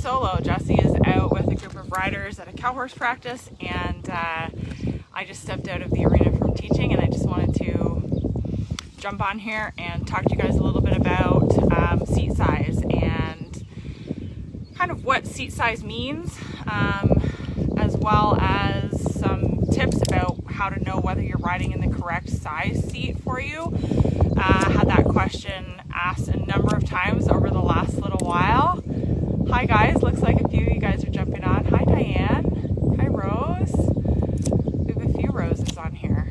solo. Jesse is out with a group of riders at a cow horse practice, and I just stepped out of the arena from teaching, and I just wanted to jump on here and talk to you guys a little bit about seat size and kind of what seat size means, as well as some tips about how to know whether you're riding in the correct size seat for you. Had that question asked a number of times over the last little while. Hi guys, looks like a few of you guys are jumping on. Hi Diane. Hi Rose. We have a few Roses on here.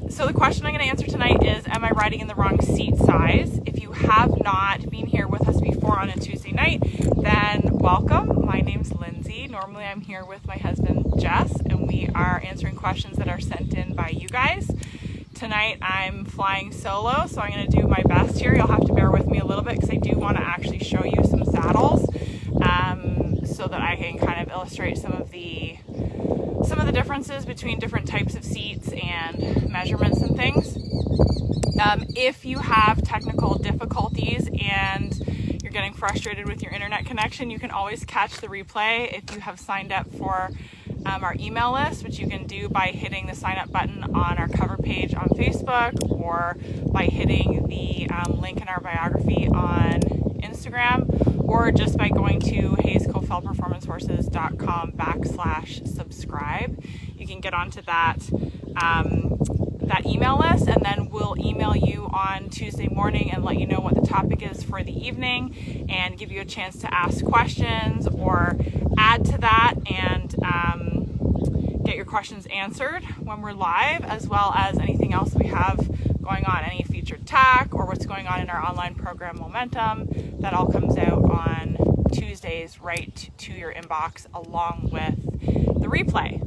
So the question I'm going to answer tonight is, am I riding in the wrong seat size? If you have not been here with us before on a Tuesday night, then welcome. My name's Lindsay. Normally I'm here with my husband Jess, and we are answering questions that are sent in by you guys. Tonight I'm flying solo, so I'm going to do my best here. You'll have to bear with me a little bit because I do want to actually show you some saddles, so that I can kind of illustrate some of the differences between different types of seats and measurements and things. If you have technical difficulties and you're getting frustrated with your internet connection, you can always catch the replay if you have signed up for our email list, which you can do by hitting the sign up button on our cover page on Facebook, or by hitting the link in our biography on Instagram, or just by going to hayescofeldperformancehorses.com/subscribe. You can get onto that email list, and then we'll email you on Tuesday morning and let you know what the topic is for the evening, and give you a chance to ask questions or add to that and get your questions answered when we're live, as well as anything else we have going on, any featured tack or what's going on in our online program Momentum. That all comes out on Tuesdays right to your inbox along with the replay.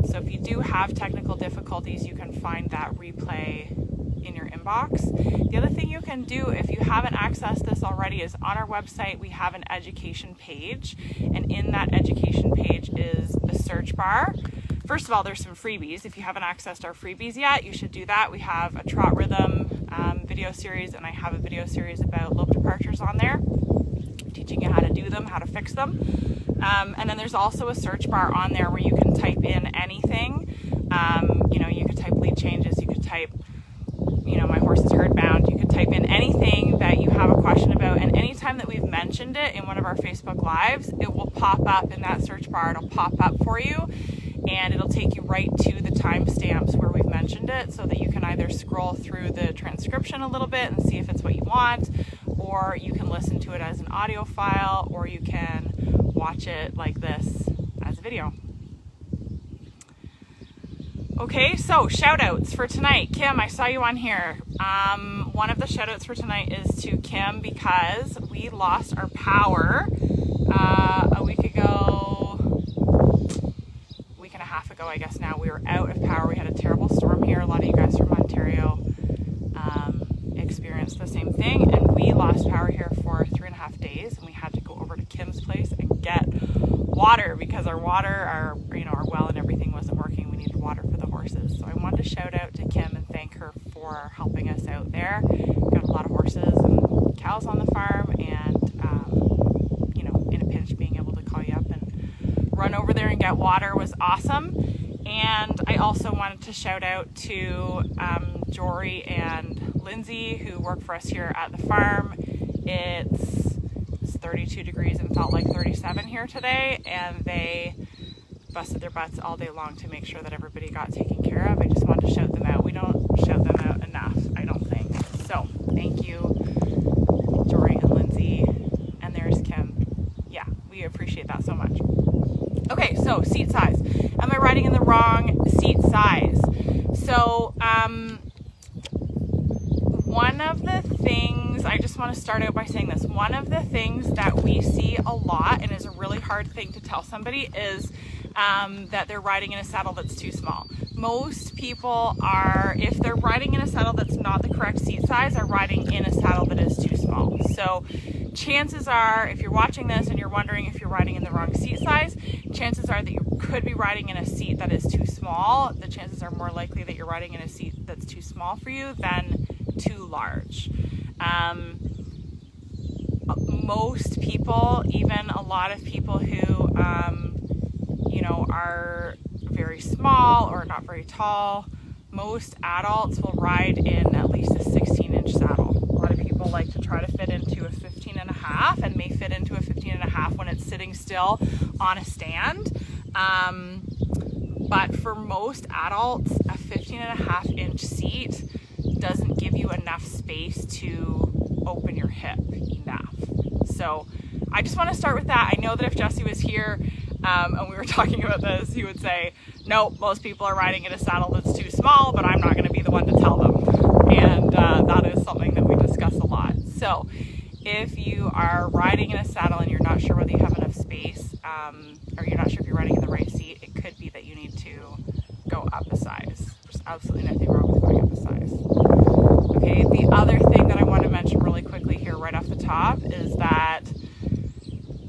So if you do have technical difficulties, you can find that replay in your inbox. The other thing you can do if you haven't accessed this already is on our website we have an education page, and in that education page is a search bar. First of all, there's some freebies. If you haven't accessed our freebies yet, you should do that. We have a trot rhythm video series, and I have a video series about lope departures on there, teaching you how to do them, how to fix them. And then there's also a search bar on there where you can type in anything. You could type lead changes, you could type, my horse is herd bound. You could type in anything that you have a question about, and anytime that we've mentioned it in one of our Facebook Lives, it will pop up in that search bar. It'll pop up for you, and it'll take you right to the timestamps where we've mentioned it, so that you can either scroll through the transcription a little bit and see if it's what you want, or you can listen to it as an audio file, or you can watch it like this as a video. Okay, so shout outs for tonight. Kim, I saw you on here. One of the shout outs for tonight is to Kim, because we lost our power a week and a half ago, I guess now. We were out of power. We had a terrible storm here. A lot of you guys from Ontario experienced the same thing, and we lost power here for 3.5 days, and we had to go over to Kim's place and get water because our well and everything wasn't working. We needed water for the horses. So I wanted to shout out to Kim and thank her for helping us out there. We got a lot of horses and cows on the farm, and in a pinch, being able to call you up and run over there and get water was awesome. And I also wanted to shout out to Jory and Lindsay, who work for us here at the farm. It's 32 degrees and felt like 37 here today, and they busted their butts all day long to make sure that everybody got taken care of. I just wanted to shout them out. We don't shout them out enough, I don't think. So thank you, Jory and Lindsay, and there's Kim. Yeah, we appreciate that so much. Okay, so seat size. Am I riding in the wrong seat size? So one of the things, I just want to start out by saying this, one of the things that we see a lot, and is a really hard thing to tell somebody, is that they're riding in a saddle that's too small. Most people are, if they're riding in a saddle that's not the correct seat size, are riding in a saddle that is too small. So chances are, if you're watching this and you're wondering if you're riding in the wrong seat size, chances are that you could be riding in a seat that is too small. The chances are more likely that you're riding in a seat that's too small for you than too large. most people, even a lot of people who, you know, are very small or not very tall, most adults will ride in at least a 16-inch saddle. A lot of people like to try to fit into a 15.5 and may fit into a 15.5 when it's sitting still on a stand. But for most adults, a 15.5-inch seat doesn't give you enough space to open your hip enough. So I just want to start with that. I know that if Jesse was here and we were talking about this, he would say, no, most people are riding in a saddle that's too small, but I'm not going to be the one to tell them. And that is something that we discuss a lot. So if you are riding in a saddle and you're not sure whether you have enough space, or you're not sure if you're riding in the right seat, it could be that you need to go up a size. There's absolutely nothing wrong with going up a size. Okay, the other thing that I want to mention really quickly here right off the top is that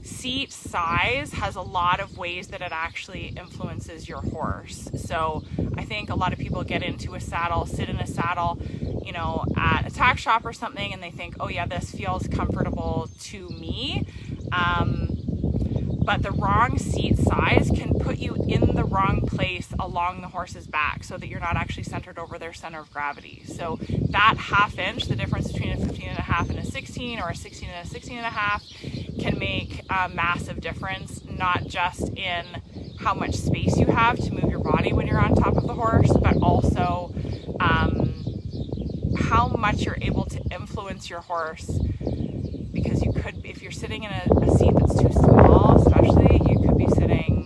seat size has a lot of ways that it actually influences your horse. So I think a lot of people get into a saddle, sit in a saddle, you know, at a tack shop or something, and they think, oh yeah, this feels comfortable to me. But the wrong seat size can put you in the wrong place along the horse's back so that you're not actually centered over their center of gravity. So that ½ inch, the difference between a 15.5 and a 16 or a 16 and a 16.5 can make a massive difference, not just in how much space you have to move your body when you're on top of the horse, but also how much you're able to influence your horse. Because you could, if you're sitting in a seat that's too small, especially, you could be sitting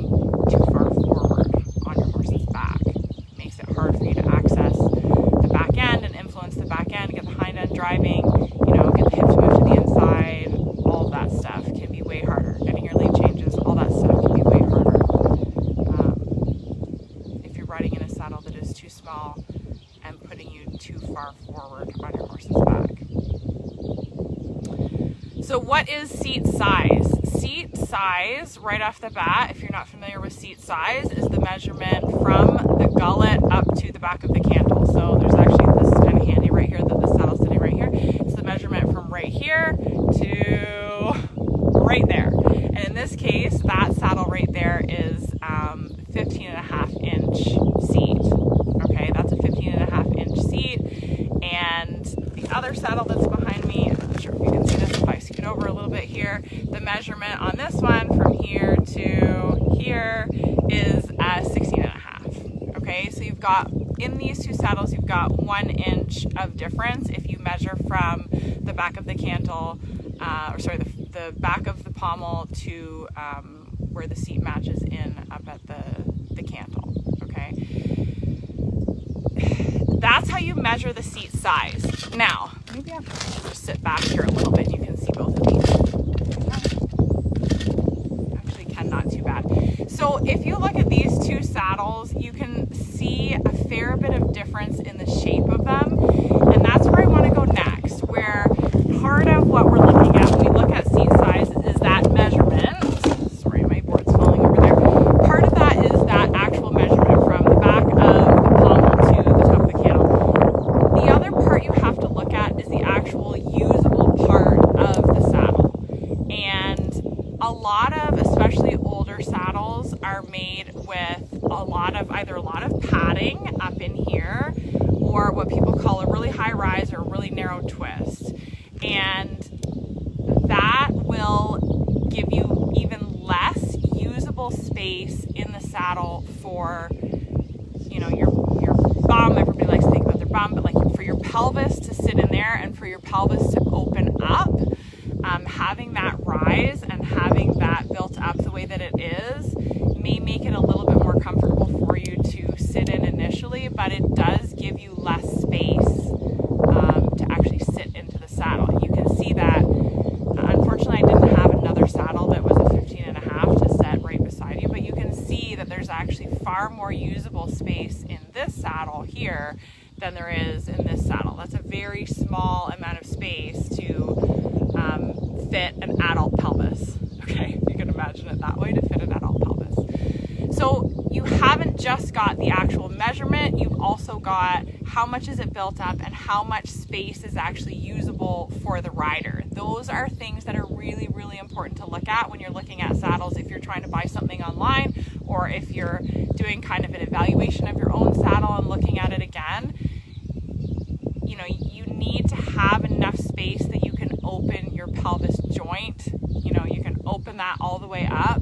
too far forward on your horse's back. It makes it hard for you to access the back end and influence the back end, get the hind end driving, you know, get the hip to move to the inside. All of that stuff can be way harder. Getting your lead changes, all that stuff can be way harder if you're riding in a saddle that is too small and putting you too far forward on your horse's back. So what is seat size? Seat size, right off the bat, if you're not familiar with seat size, is the measurement from the gullet up to the back of the cantle. So there's actually, this is kind of handy right here that the saddle's sitting right here. It's the measurement from right here to right there. And in this case, that saddle right there is 15.5-inch seat. Okay, that's a 15.5-inch seat. And the other saddle that's behind me, I'm not sure if you can see this, if I scoot over a little bit here, the measurement on this one from here to here is 16.5. Okay, so you've got, in these two saddles, you've got 1 inch of difference if you measure from the back of the cantle, the back of the pommel to where the seat matches in up at the cantle. Okay, that's how you measure the seat size. Now, maybe I have to just sit back here a little bit and you can see both of these. Actually can, not too bad. So if you look at these two saddles, you can see a fair bit of difference in the shape of them. And that's where I want to go next, where part of what we're looking at when we look at seat size is that measurement. Sorry, my board's falling over there. Part of that is that actual measurement from the back of the pommel to the top of the cantle. The other part you have to look at is the actual usable part of the saddle. And a lot of, especially older saddles, are made with either a lot of padding up in here, or what people call a really high rise or a really narrow twist. And that will give you even less usable space in the saddle for, you know, your bum. Everybody likes to think about their bum, but like for your pelvis to sit in there and for your pelvis to open up, having that rise and having that built up the way that it is may make it a little bit more comfortable for you to sit in initially, but it does give you less space to actually sit into the saddle. You can see that, unfortunately I didn't have another saddle that was a 15.5 to set right beside you, but you can see that there's actually far more usable space in this saddle here than there is in this saddle. That's a very small amount of space to fit an adult pelvis. Okay, if you can imagine it that way, to fit an adult pelvis. So you haven't just got the actual measurement, you've also got how much is it built up and how much space is actually usable for the rider. those are things that are really, really important to look at when you're looking at saddles, if you're trying to buy something online, or if you're doing kind of an evaluation of your own saddle and looking at it again. You know, you need to have enough space that you can open your pelvis joint. You know, you can open that all the way up.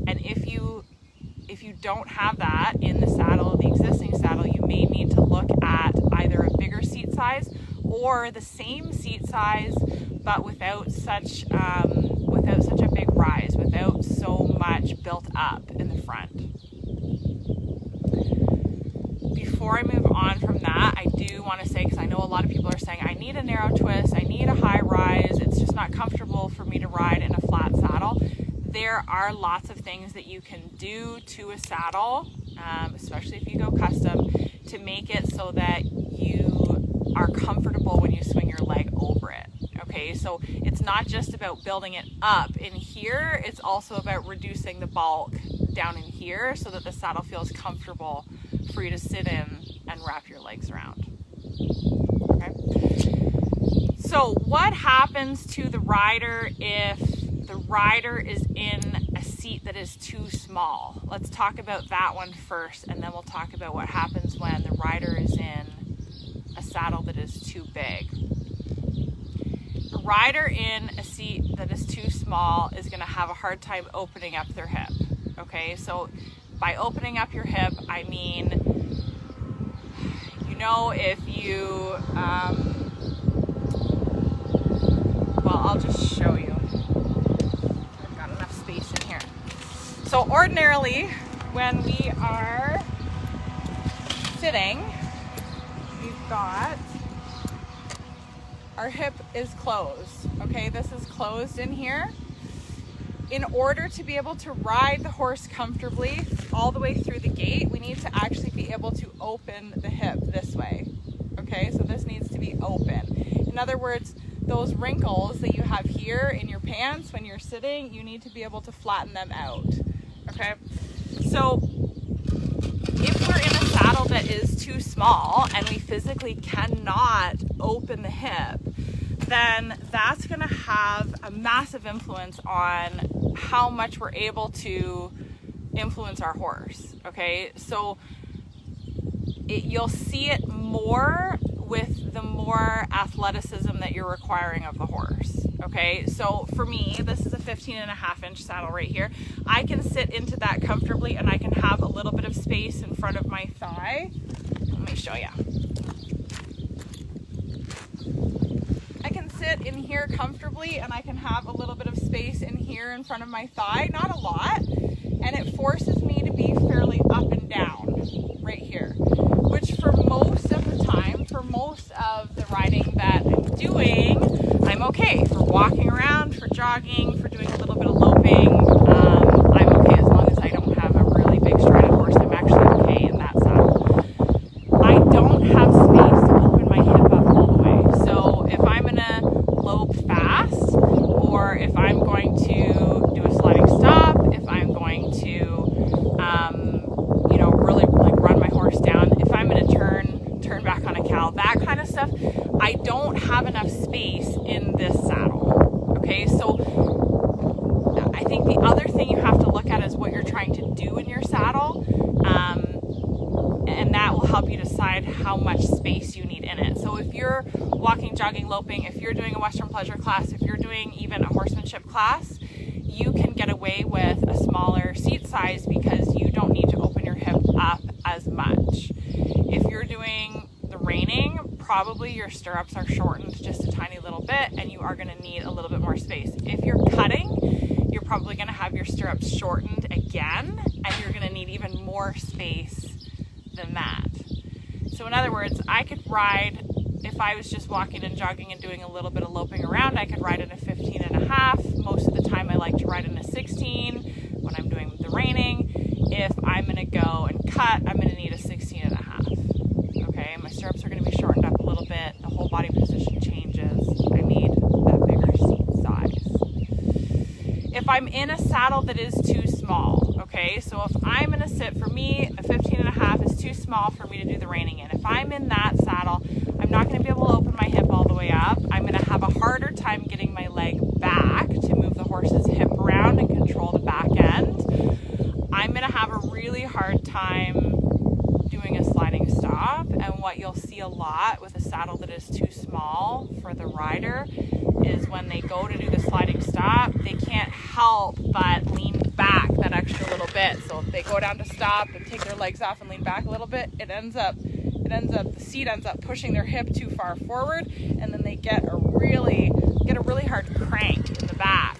And if you don't have that in the saddle, the existing saddle, you may need to look at either a bigger seat size or the same seat size, but without such a big rise, without so much built up in the front. Before I move on from that, I do want to say, because I know a lot of people are saying, I need a narrow twist, I need a high rise, it's just not comfortable for me to ride in a flat saddle. There are lots of things that you can do to a saddle, especially if you go custom, to make it so that you are comfortable when you swing your leg over it. Okay, so it's not just about building it up in here, it's also about reducing the bulk down in here so that the saddle feels comfortable for you to sit in and wrap your legs around. Okay. So what happens to the rider if the rider is in a seat that is too small? Let's talk about that one first, and then we'll talk about what happens when the rider is in a saddle that is too big. A rider in a seat that is too small is going to have a hard time opening up their hip. Okay, so by opening up your hip, I mean, you know, if you, well, I'll just show you. I've got enough space in here. So ordinarily, when we are sitting, we've got, our hip is closed. Okay, this is closed in here. In order to be able to ride the horse comfortably all the way through the gate, we need to actually be able to open the hip this way. Okay, so this needs to be open. In other words, those wrinkles that you have here in your pants when you're sitting, you need to be able to flatten them out. Okay, so if we're in a saddle that is too small and we physically cannot open the hip, then that's going to have a massive influence on how much we're able to influence our horse. Okay, so you'll see it more with the more athleticism that you're requiring of the horse. Okay, so for me, this is a 15.5-inch saddle right here. I can sit into that comfortably, and I can have a little bit of space in front of my thigh. Let me show you. Sit in here comfortably, and I can have a little bit of space in here in front of my thigh, not a lot, and it forces me to be fairly up and down right here, which for most of the time, for most of the riding that I'm doing, I'm okay. For walking around, for jogging, for doing a little bit of loping, I'm okay as long as I don't have a really big strided horse. I'm actually okay in that saddle. I don't have space to open my hip up all the way, so if I'm gonna lope fast, or if I'm going to do a sliding stop, if I'm going to, you know, really like run my horse down, if I'm going to turn back on a cow, that kind of stuff, I don't have enough space in this saddle. Okay, so I think the other thing you have to look at is what you're trying to do in your saddle, and that will help you decide how much space you need in it. So if you're walking, jogging, loping, if you're doing a Western pleasure class, if you're doing even a horsemanship class, you can get away with a smaller seat size because you don't need to open your hip up as much. If you're doing the reining, probably your stirrups are shortened just a tiny little bit, and you are going to need a little bit more space. If you're cutting, you're probably going to have your stirrups shortened again, and you're going to need even more space than that. So in other words, I could ride, if I was just walking and jogging and doing a little bit of loping around, I could ride in a 15.5. Most of the time I like to ride in a 16 when I'm doing the reining. If I'm going to go and cut, I'm going to need a 16.5. Okay, my stirrups are going to be shortened up a little bit. The whole body position changes. I need that bigger seat size. If I'm in a saddle that is too small, okay, Okay, so if I'm in a sit, for me, a 15.5 is too small for me to do the reining in. If I'm in that saddle, I'm not going to be able to open my hip all the way up. I'm going to have a harder time getting my leg back to move the horse's hip around and control the back end. I'm going to have a really hard time doing a sliding stop, and what you'll see a lot with a saddle that is too small for the rider is when they go to do the sliding stop, they can't help but lean back that extra little bit. So if they go down to stop and take their legs off and lean back a little bit, the seat ends up pushing their hip too far forward, and then they get a really hard crank in the back.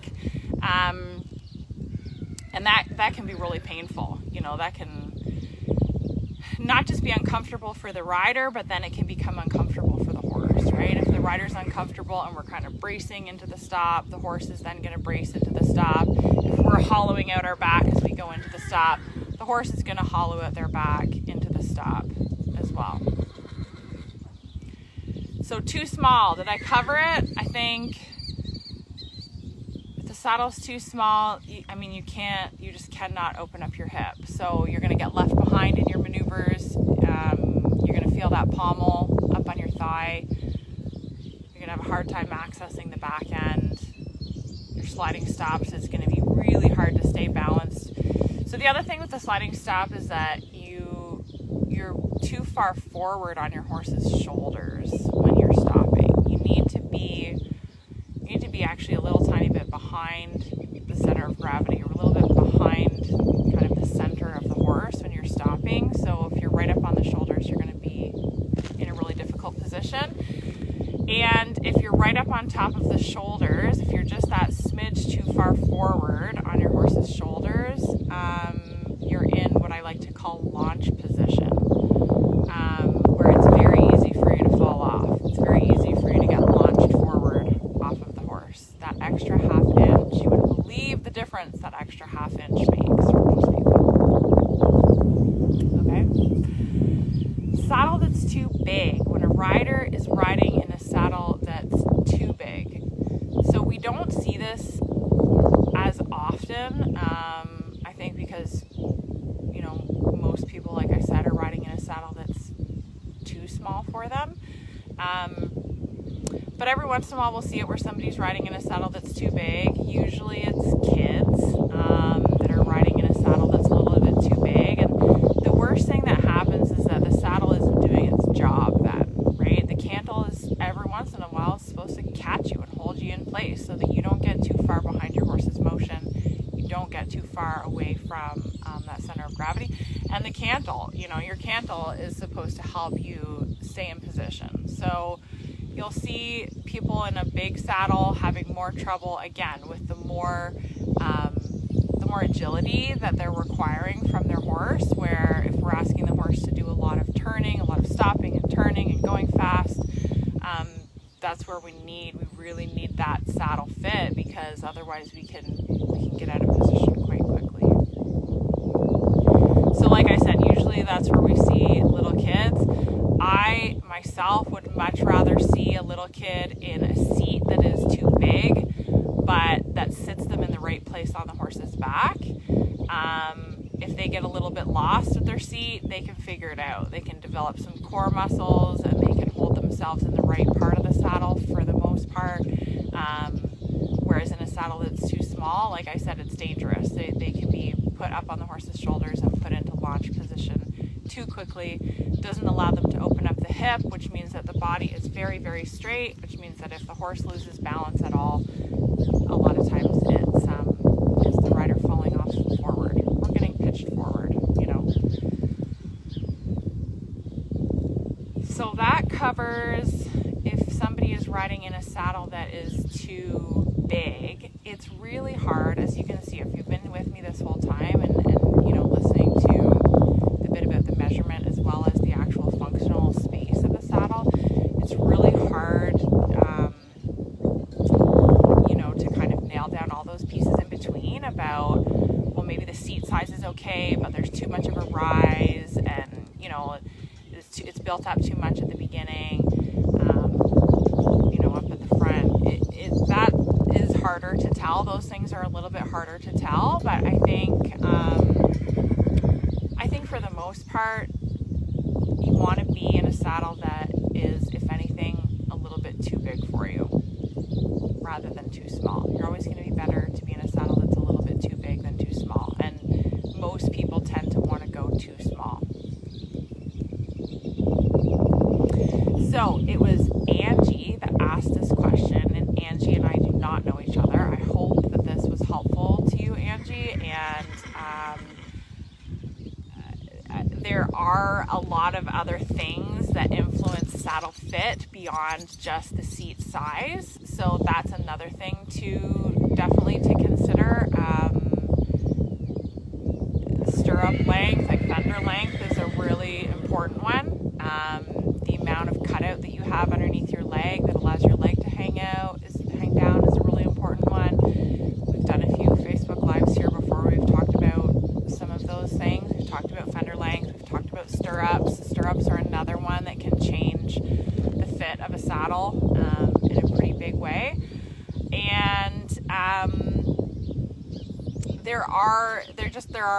And that can be really painful. That can not just be uncomfortable for the rider, but then it can become uncomfortable for the horse, right? If the rider's uncomfortable and we're kind of bracing into the stop, the horse is then going to brace into the stop. If we're hollowing out our back as we go into the stop, the horse is going to hollow out their back into the stop as well. So too small, did I cover it? I think if the saddle's too small, you just cannot open up your hip. So you're going to get left behind in your maneuvers. You're going to feel that pommel up on your thigh. You're going to have a hard time accessing the back end. Your sliding stops, it's going to be really hard to stay balanced. So the other thing with the sliding stop is that you're too far forward on your horse's shoulders when you're stopping. You need to be actually a little tiny bit behind the center of gravity, or a little bit behind kind of the center of the horse when you're stopping. So if you're right up on the shoulders, you're going to be in a really difficult position. And if you're right up on top of the shoulders, if you're just that smidge too far forward on your horse's shoulders, you're in what I like to call launch position, where it's very easy for you to fall off. It's very easy for you to get launched forward off of the horse. That extra half inch, you would believe the difference that extra half inch makes for most people. Okay? Saddle that's too big. When a rider is riding in a saddle that's too big. So we don't see this as often, I think because, most people, like I said, are riding in a saddle that's too small for them. But every once in a while we'll see it where somebody's riding in a saddle that's too big. Usually it's kids that are riding in a saddle that's a little bit too big. And the worst thing that happens is that the saddle isn't doing its job then, right? The cantle is every once in a while supposed to catch you and hold you in place so that you don't get too far behind your horse's motion. You don't get too far away from that center of gravity. And the cantle, your cantle is supposed to help you stay in position. So you'll see people in a big saddle having more trouble, again, with the more agility that they're requiring from their horse, where if we're asking the horse to do a lot of turning, a lot of stopping and turning and going fast, that's where we really need that saddle fit, because otherwise we can get out of position quite quickly. So like I said, usually that's where we see little kids. I myself would much rather see a little kid in a seat that is too big, but that sits them in the right place on the horse's back. If they get a little bit lost with their seat, they can figure it out. They can develop some core muscles and they can hold themselves in the right part of the saddle for the most part. Whereas in a saddle that's too small, like I said, it's dangerous. They can be put up on the horse's shoulders and put into launch position too quickly. It doesn't allow them to open up the hip, which means that the body is very, very straight, which means that if the horse loses balance at all, a lot of times it's the rider falling off forward or getting pitched forward, So that covers if somebody is riding in a saddle that is too big. It's really hard, as you can see, if you've been with me this whole time and listening to the bit about the measurement as well as the actual functional space of the saddle, it's really hard to kind of nail down all those pieces in between about, well, maybe the seat size is okay, but there's too much of a rise, and it's built up too much at the beginning, up at the front. That is harder to tell. Those things are a little bit harder to tell, but I think most part, you want to be in a saddle that is, if anything, a little bit too big for you rather than too small. You're always going to be better to be in a saddle that's a little bit too big than too small, and most people tend to want to go too small. So it was Angie that asked this question, and Angie and I do not know each other. I hope that this was helpful to you, Angie, and there are a lot of other things that influence saddle fit beyond just the seat size. So that's another thing definitely to consider. Stirrup length, like fender length, is a really important one. The amount of cutout that you have underneath your leg that allows your leg to hang down is a really important one. We've done a few Facebook Lives here before. We've talked about some of those things. We've talked about fender length. We've talked about stirrups. Stirrups are another one that can change the fit of a saddle in a pretty big way. And there are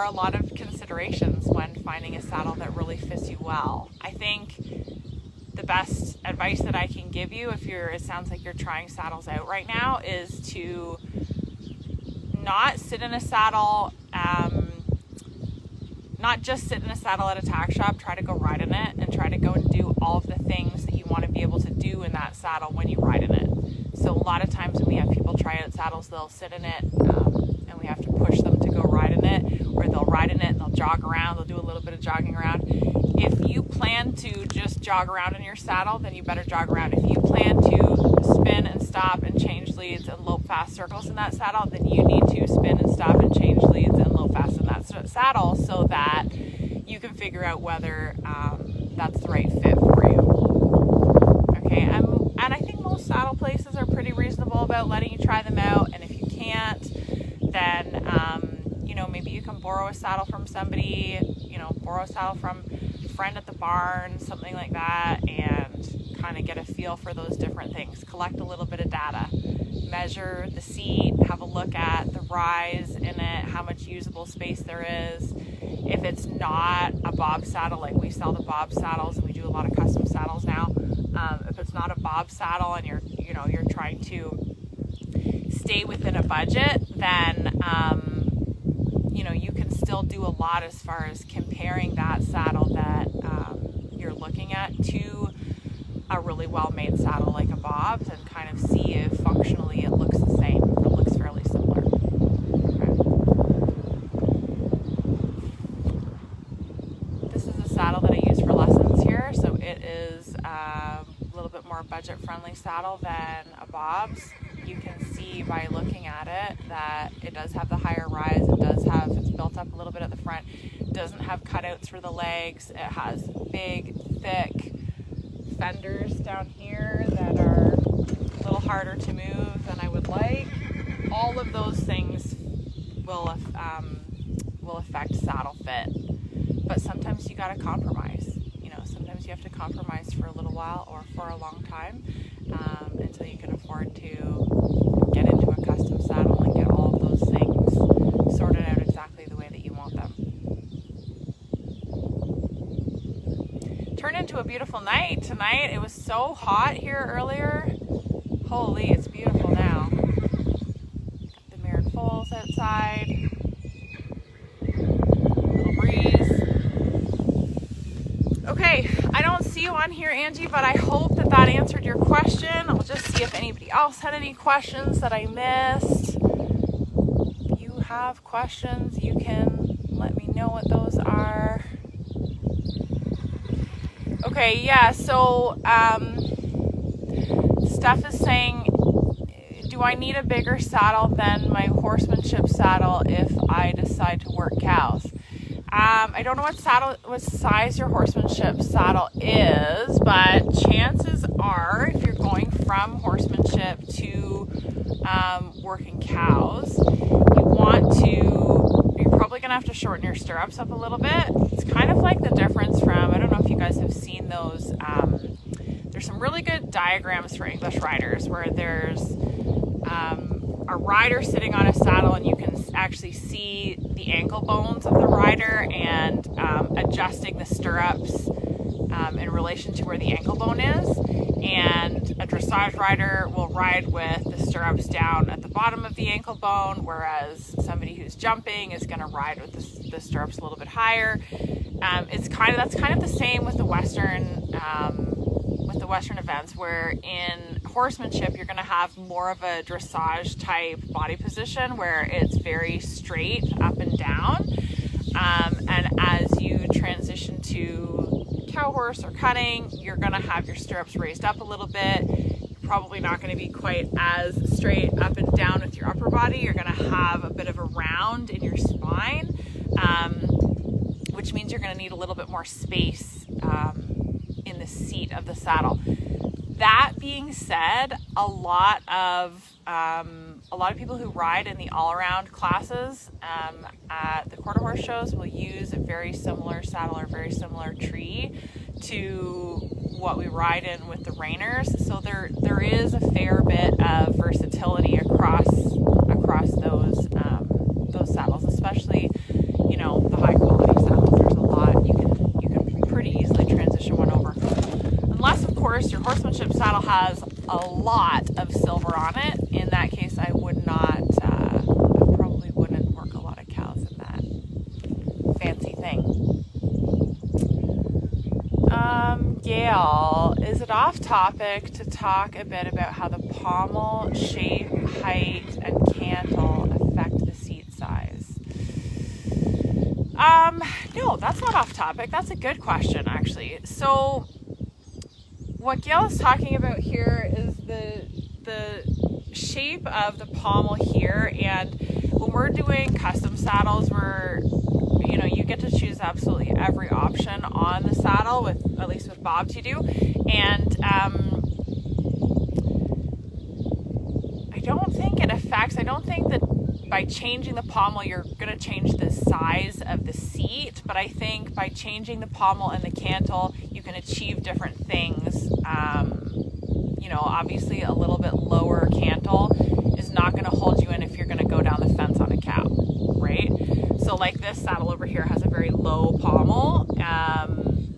a lot of considerations when finding a saddle that really fits you well. I think the best advice that I can give you, it sounds like you're trying saddles out right now, is to not sit in a saddle, not just sit in a saddle at a tack shop. Try to go ride in it and try to go and do all of the things that you want to be able to do in that saddle when you ride in it. So a lot of times when we have people try out saddles, they'll sit in it and we have to push them to go ride in it, or they'll ride in it and they'll jog around. They'll do a little bit of jogging around. If you plan to just jog around in your saddle, then you better jog around. If you plan to spin and stop and change leads and lope fast circles in that saddle, then you need to spin and stop and change leads and lope fast in that saddle so that you can figure out whether that's the right fit for you. Okay, and I think most saddle places are pretty reasonable about letting you try them out, and if you can't, then maybe you can borrow a saddle from somebody, borrow a saddle from a friend at the barn, something like that, and kind of get a feel for those different things. Collect a little bit of data. Measure the seat, have a look at the rise in it, how much usable space there is. If it's not a bob saddle, like we sell the bob saddles and we do a lot of custom saddles now, if it's not a bob saddle and you're trying to stay within a budget, then you can still do a lot as far as comparing that saddle that you're looking at to a really well-made saddle like a bob's, and kind of see if functionally it looks the same or looks fairly similar. Okay. This is a saddle that I use for lessons here, so it is a little bit more budget-friendly saddle than a bob's. You can see by looking at it that it does have the higher rise. It's built up a little bit at the front. It doesn't have cutouts for the legs. It has big, thick fenders down here that are a little harder to move than I would like. All of those things will affect saddle fit. But sometimes you gotta compromise. Sometimes you have to compromise for a little while or for a long time until you can afford to get into a custom saddle and get all of those things sorted out exactly the way that you want them. Turned into a beautiful night tonight. It was so hot here earlier. Holy, it's beautiful now. Got the mirrored foals outside. Little breeze. Okay, I don't see you on here, Angie, but I hope that answered your question. I'll just see if anybody else had any questions that I missed. If you have questions, you can let me know what those are. Okay, yeah, so Steph is saying, do I need a bigger saddle than my horsemanship saddle if I decide to work cows? I don't know what size your horsemanship saddle is, but chances are, if you're going from horsemanship to working cows, you're probably going to have to shorten your stirrups up a little bit. It's kind of like the difference from, I don't know if you guys have seen those, there's some really good diagrams for English riders where there's a rider sitting on a saddle and you can actually see the ankle bones of the rider, and adjusting the stirrups in relation to where the ankle bone is. And a dressage rider will ride with the stirrups down at the bottom of the ankle bone, whereas somebody who's jumping is going to ride with the stirrups a little bit higher. That's kind of the same with the Western events, where in horsemanship you're going to have more of a dressage type body position where it's very straight up and down. And as you transition to cow horse or cutting, you're going to have your stirrups raised up a little bit. You're probably not going to be quite as straight up and down with your upper body. You're going to have a bit of a round in your spine, which means you're going to need a little bit more space in the seat of the saddle. That being said, a lot of people who ride in the all-around classes at the quarter horse shows will use a very similar saddle or very similar tree to what we ride in with the reiners. So there is a fair bit of versatility across those saddles, especially the high quality saddles. There's a lot you can pretty easily transition one over. Unless, of course, your horsemanship saddle has a lot of silver on it. In that case, I probably wouldn't work a lot of cows in that fancy thing. Gail, is it off topic to talk a bit about how the pommel shape, height, and cantle affect the seat size? No, that's not off topic. That's a good question, actually. So what Gail is talking about here is the shape of the pommel here, and when we're doing custom saddles, you get to choose absolutely every option on the saddle, at least with bobs you do, and I don't think that by changing the pommel you're going to change the size of the seat, but I think by changing the pommel and the cantle you can achieve different things. Obviously a little bit lower cantle is not going to hold you in if you're going to go down the fence on a cow, right? So like this saddle over here has a very low pommel.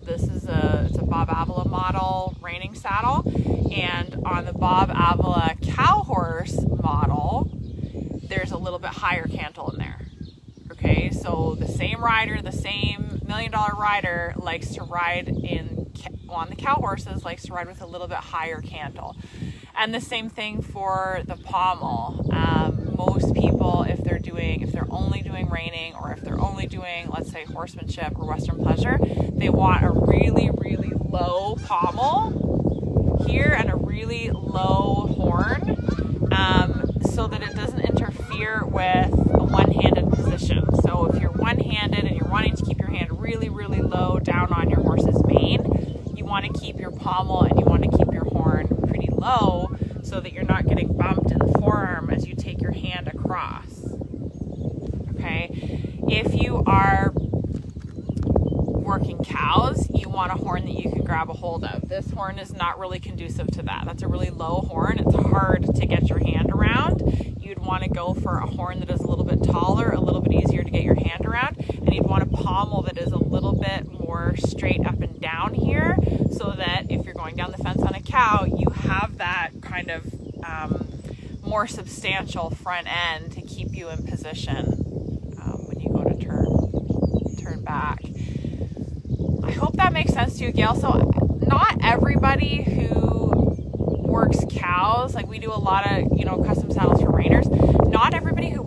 It's a Bob Avila model reining saddle, and on the Bob Avila cow horse model there's a little bit higher cantle in there. Okay, so the same rider, the same $1 million rider likes to ride on the cow horses, likes to ride with a little bit higher cantle. And the same thing for the pommel. Most people, if they're only doing reining, or if they're only doing, let's say, horsemanship or Western pleasure, they want a really, really low pommel here and a really low horn, so that it doesn't interfere with a one-handed position. So if you're one-handed and you're wanting to keep your hand really, really low down on your horse's mane, you want to keep your pommel and you want to keep your horn pretty low so that you're not getting bumped in the forearm as you take your hand across. Okay, if you are working cows, you want a horn that you can grab a hold of. This horn is not really conducive to that. That's a really low horn. It's hard to get your hand around. You'd want to go for a horn that is a little bit taller, a little bit easier to get your hand around, and you'd want a pommel that is a little bit more straight up and down here, so that if you're going down the fence on a cow, you have that kind of more substantial front end to keep you in position when you go to turn back. I hope that makes sense to you, Gail. So not everybody who works cows, like we do a lot of, custom saddles for reiners, not everybody who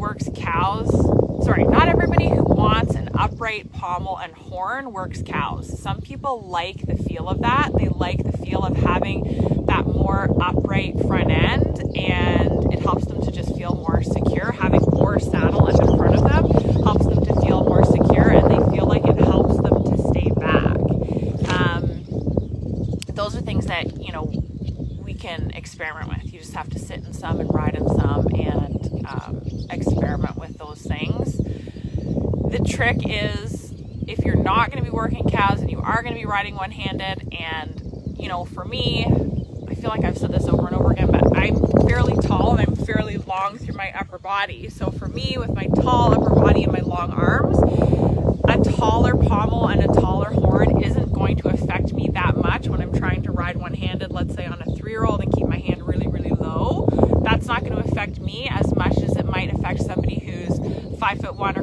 wants an upright pommel and horn works cows. Some people like the feel of that. They like the feel of having that more upright front end, and it helps them to just feel more secure. Having more saddle at the front of them helps them to feel more secure, and they feel like it helps them to stay back. Those are things that, we can experiment with. You just have to sit in some and ride in some and experiment with those things. The trick is, if you're not going to be working cows and you are going to be riding one-handed, and for me, I feel like I've said this over and over again, but I'm fairly tall and I'm fairly long through my upper body. So for me, with my tall upper body and my long arms, a taller pommel and a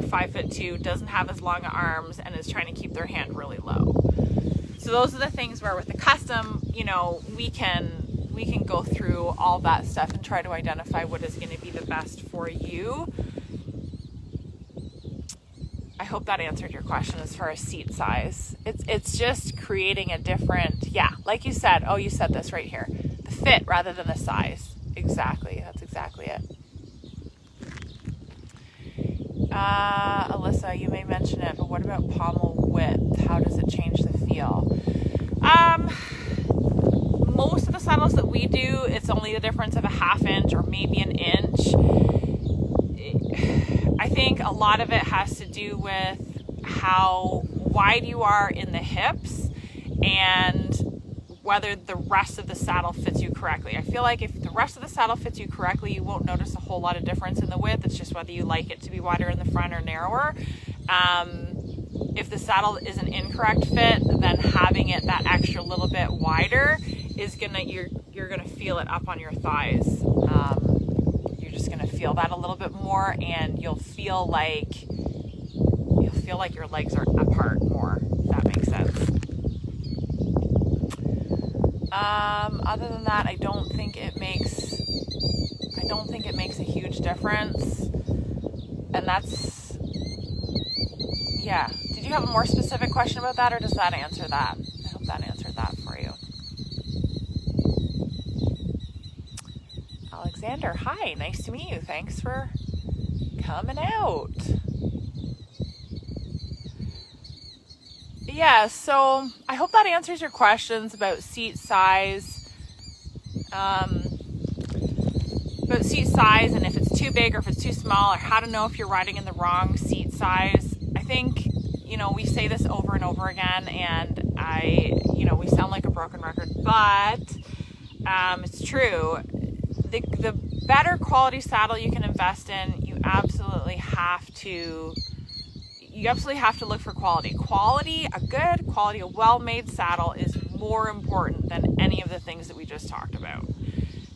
5'2", doesn't have as long arms, and is trying to keep their hand really low. So those are the things where with the custom, you know, we can go through all that stuff and try to identify what is going to be the best for you. I hope that answered your question as far as seat size. It's just creating a different, like you said, you said this right here, the fit rather than the size. Exactly, that's exactly it. Alyssa, you may mention it, but what about pommel width? How does it change the feel? Most of the saddles that we do, it's only the difference of a ½ inch or maybe an inch. I think a lot of it has to do with how wide you are in the hips and whether the rest of the saddle fits you correctly. I feel like if the rest of the saddle fits you correctly, you won't notice a whole lot of difference in the width. It's just whether you like it to be wider in the front or narrower. If the saddle is an incorrect fit, then having it that extra little bit wider is you're gonna feel it up on your thighs. You're just gonna feel that a little bit more, and you'll feel like your legs are apart more, if that makes sense. Other than that, I don't think it makes a huge difference. And that's, Did you have a more specific question about that, or does that answer that? I hope that answered that for you. Alexander, hi, nice to meet you. Thanks for coming out. Yeah, so I hope that answers your questions about seat size. About seat size and if it's too big or if it's too small, or how to know if you're riding in the wrong seat size. I think, we say this over and over again, and we sound like a broken record, but it's true. The better quality saddle you can invest in, you absolutely have to look for quality. A good quality, a well-made saddle is more important than any of the things that we just talked about.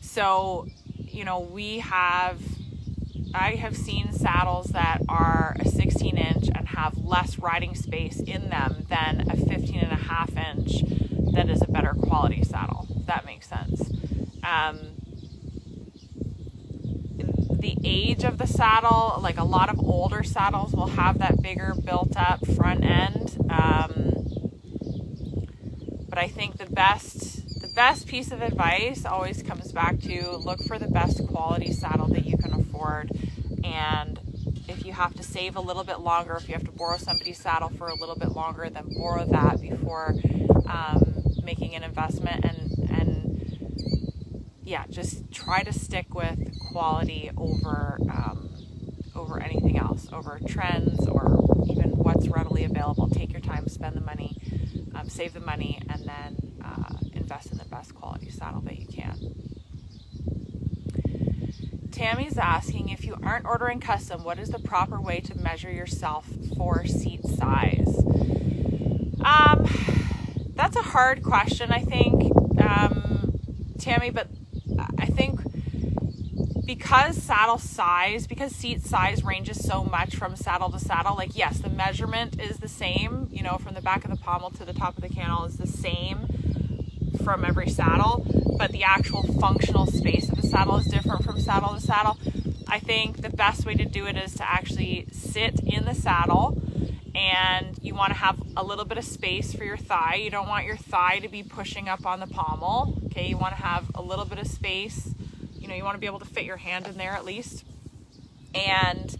So, I have seen saddles that are a 16-inch and have less riding space in them than a 15.5-inch that is a better quality saddle, if that makes sense. The age of the saddle, like a lot of older saddles will have that bigger built up front end. But I think the best piece of advice always comes back to look for the best quality saddle that you can afford. And if you have to save a little bit longer, if you have to borrow somebody's saddle for a little bit longer, then borrow that before making an investment. And just try to stick with quality over anything else, over trends or even what's readily available. Take your time, spend the money, save the money, and then invest in the best quality saddle that you can. Tammy's asking, if you aren't ordering custom, what is the proper way to measure yourself for seat size? That's a hard question, I think, Tammy, but I think because seat size ranges so much from saddle to saddle, like, yes, the measurement is the same, from the back of the pommel to the top of the cantle is the same from every saddle, but the actual functional space of the saddle is different from saddle to saddle. I think the best way to do it is to actually sit in the saddle, and you want to have a little bit of space for your thigh. You don't want your thigh to be pushing up on the pommel. Okay, you want to have a little bit of space. You want to be able to fit your hand in there at least. And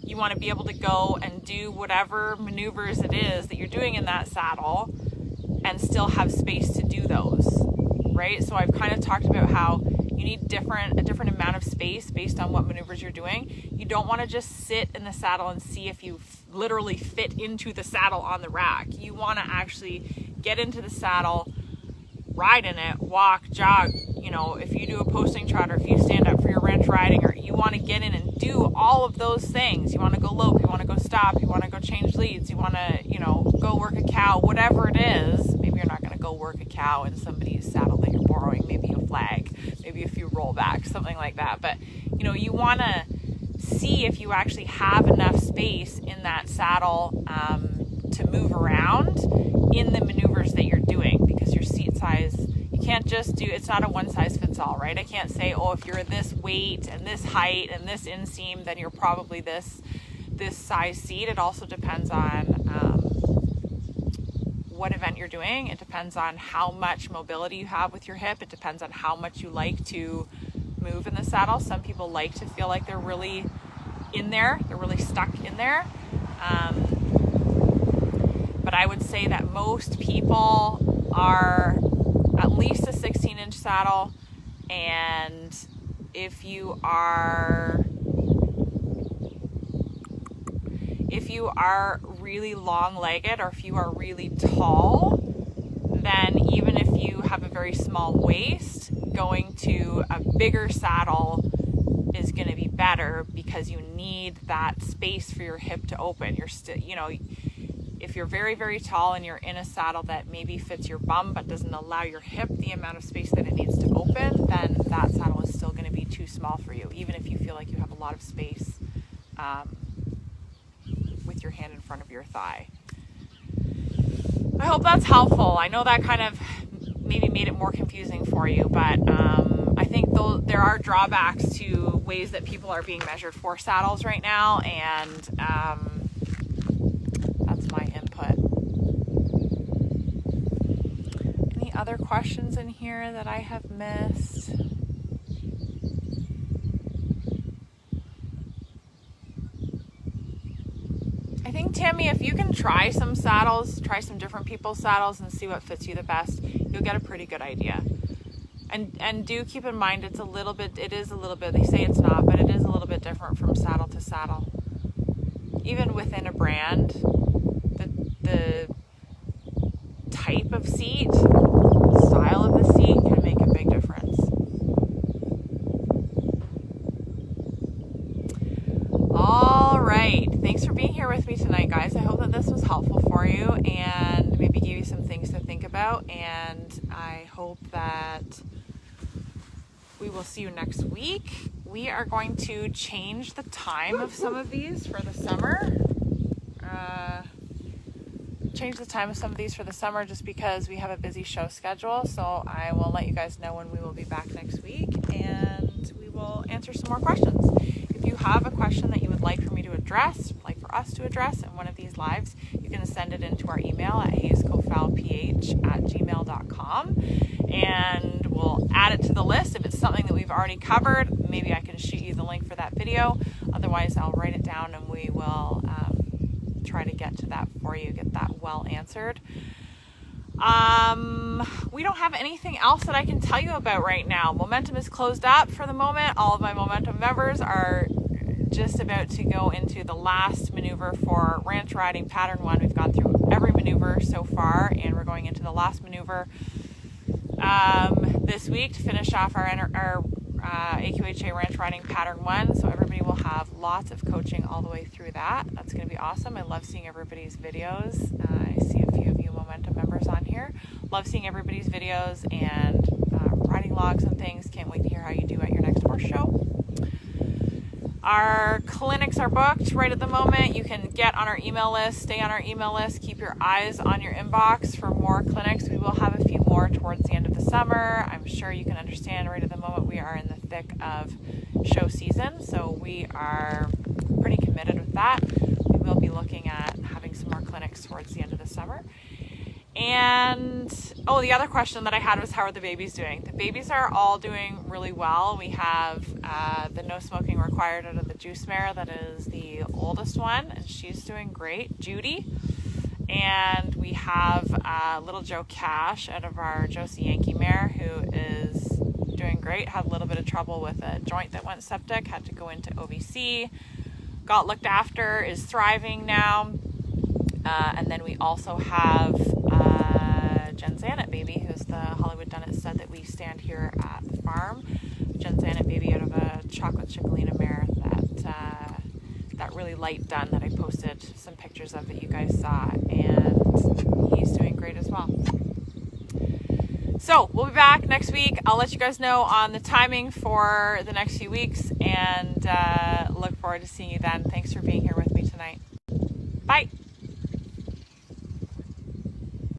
you want to be able to go and do whatever maneuvers it is that you're doing in that saddle and still have space to do those, right? So I've kind of talked about how you need a different amount of space based on what maneuvers you're doing. You don't want to just sit in the saddle and see if you literally fit into the saddle on the rack. You want to actually get into the saddle, ride in it, walk, jog. If you do a posting trot, or if you stand up for your ranch riding, or you want to get in and do all of those things. You want to go lope, you want to go stop, you want to go change leads, you want to, go work a cow, whatever it is. Maybe you're not going to go work a cow in somebody's saddle that you're borrowing, maybe a flag, maybe a few rollbacks, something like that. But, you want to see see if you actually have enough space in that saddle to move around in the maneuvers that you're doing, because your seat size, you can't just do, it's not a one size fits all, right? I can't say, oh, if you're this weight and this height and this inseam, then you're probably this size seat. It also depends on what event you're doing. It depends on how much mobility you have with your hip. It depends on how much you like to move in the saddle. Some people like to feel like they're really in there, they're really stuck in there. But I would say that most people are at least a 16-inch saddle, and if you are really long-legged, or if you are really tall, then even if you have a very small waist, going to a bigger saddle is going to be better, because you need that space for your hip to open. You're still, if you're very, very tall and you're in a saddle that maybe fits your bum but doesn't allow your hip the amount of space that it needs to open, then that saddle is still going to be too small for you, even if you feel like you have a lot of space with your hand in front of your thigh. I hope that's helpful. I know that kind of maybe made it more confusing for you, but I think there are drawbacks to ways that people are being measured for saddles right now, and that's my input. Any other questions in here that I have missed? I think, Tammy, if you can try some saddles, try some different people's saddles and see what fits you the best, you'll get a pretty good idea. And do keep in mind, it is a little bit, they say it's not, but it is a little bit different from saddle to saddle. Even within a brand, the type of seat, style of the seat can make a big difference. All right. Thanks for being here with me tonight, guys. I hope that this was helpful for you and maybe give you some things to think about. And I hope that we will see you next week. We are going to change the time of some of these for the summer. Just because we have a busy show schedule. So I will let you guys know when we will be back next week, and we will answer some more questions. If you have a question that you would like for me to address, like for us to address in one of these lives, you can send it into our email at hayeskofalph@gmail.com, and we'll add it to the list. If it's something that we've already covered, maybe I can shoot you the link for that video. Otherwise, I'll write it down and we will try to get to that for you, get that well answered. We don't have anything else that I can tell you about right now. Momentum is closed up for the moment. All of my Momentum members are just about to go into the last maneuver for Ranch Riding Pattern 1. We've gone through every maneuver so far, and we're going into the last maneuver this week to finish off our AQHA Ranch Riding Pattern 1. So everybody will have lots of coaching all the way through that. That's going to be awesome. I love seeing everybody's videos. I see a few of you Momentum members on here. Love seeing everybody's videos and riding logs and things. Can't wait to hear how you do at your next horse show. Our clinics are booked right at the moment. You can get on our email list, stay on our email list, keep your eyes on your inbox for more clinics. We will have a few more towards the end of the summer. I'm sure you can understand right at the moment we are in the thick of show season, so we are pretty committed with that. We will be looking at having some more clinics towards the end of the summer. And, the other question that I had was, how are the babies doing? The babies are all doing really well. We have the no smoking required out of the juice mare. That is the oldest one, and she's doing great, Judy. And we have little Joe Cash out of our Josie Yankee mare, who is doing great. Had a little bit of trouble with a joint that went septic, had to go into OVC, got looked after, is thriving now. And then we also have Jen Zanet baby, who's the Hollywood Dunnet stud that we stand here at the farm. Jen Zanet baby out of a chocolate Chickalina mare that really light dun that I posted some pictures of that you guys saw, and he's doing great as well. So we'll be back next week. I'll let you guys know on the timing for the next few weeks, and look forward to seeing you then. Thanks for being here with me tonight.